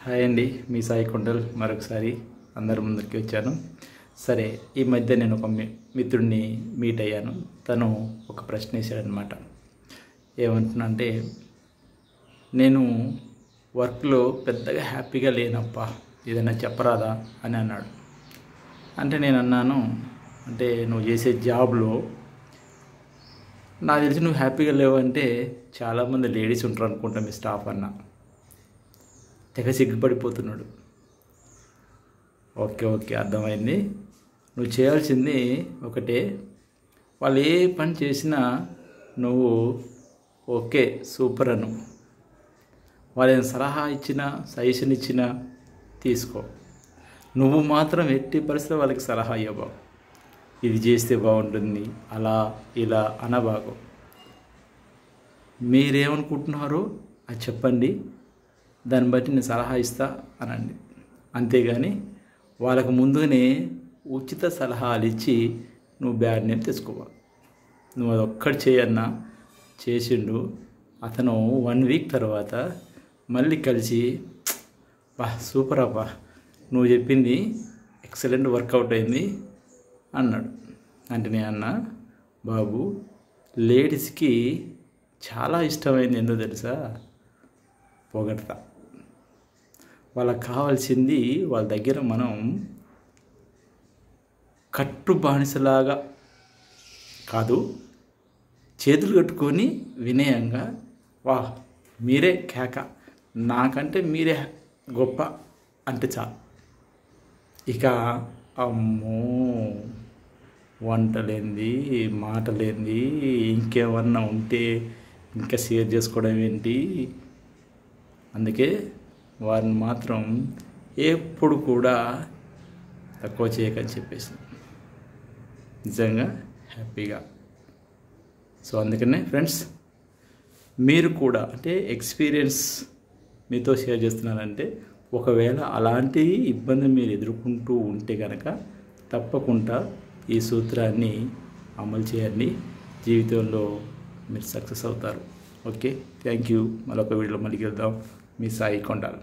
Hi అండి, మీ సాయి కొండల్ మరొకసారి అందరి ముందుకి వచ్చాను. సరే, ఈ మధ్య నేను ఒక మిత్రుడిని మీట్ అయ్యాను. తను ఒక ప్రశ్న వేసాడనమాట. ఏమంటున్నానంటే, నేను వర్క్లో పెద్దగా హ్యాపీగా లేనప్పా, ఏదైనా చెప్పరాదా అని అన్నాడు. అంటే నేను అన్నాను, అంటే నువ్వు చేసే జాబ్లో నాకు తెలిసి నువ్వు హ్యాపీగా లేవంటే చాలామంది లేడీస్ ఉంటారు అనుకుంటా మీ స్టాఫ్ అన్న. తెగ సిగ్గుపడిపోతున్నాడు. ఓకే అర్థమైంది. నువ్వు చేయాల్సింది ఒకటే, వాళ్ళు ఏ పని చేసినా నువ్వు ఓకే సూపర్ అను. వాళ్ళని సలహా ఇచ్చినా సజెషన్ ఇచ్చినా తీసుకో. నువ్వు మాత్రం ఎట్టి పరిస్థితి వాళ్ళకి సలహా ఇవ్వవు. ఇది చేస్తే బాగుంటుంది, అలా ఇలా అనబాకు. మీరేమనుకుంటున్నారో అది చెప్పండి, దాన్ని బట్టి నేను సలహా ఇస్తా అనండి. అంతేగాని వాళ్ళకు ముందుగానే ఉచిత సలహాలు ఇచ్చి నువ్వు బ్యాడ్ నేమ్ తెచ్చుకోవాలి. నువ్వు అది ఒక్కటి చేయన్నా చేసిండు. అతను 1 వీక్ తర్వాత మళ్ళీ కలిసి, బా సూపర్ అబ్బా, నువ్వు చెప్పింది ఎక్సలెంట్ వర్కౌట్ అయింది అన్నాడు. అంటే నేను అన్నా, బాబు లేడీస్కి చాలా ఇష్టమైంది ఏందో తెలుసా? పొగడతా. వాళ్ళకి కావాల్సింది వాళ్ళ దగ్గర మనం కట్టు బానిసలాగా కాదు, చేతులు కట్టుకొని వినయంగా, వా మీరే కేక, నాకంటే మీరే గొప్ప అంటే చాలు. ఇక అమ్మో వంటలేంది మాటలేంది ఇంకేమన్నా ఉంటే ఇంకా షేర్ చేసుకోవడం ఏంటి. అందుకే వారిని మాత్రం ఎప్పుడు కూడా తక్కువ చేయకని చెప్పేసి నిజంగా హ్యాపీగా. సో అందుకనే ఫ్రెండ్స్, మీరు కూడా అంటే ఎక్స్పీరియన్స్ మీతో షేర్ చేస్తున్నానంటే, ఒకవేళ అలాంటి ఇబ్బంది మీరు ఎదుర్కొంటూ ఉంటే కనుక తప్పకుండా ఈ సూత్రాన్ని అమలు చేయండి. జీవితంలో మీరు సక్సెస్ అవుతారు. Okay, thank you. మరొక వీడియోలో మళ్ళీ కలుద్దాం. మీ సాయి కొండల్.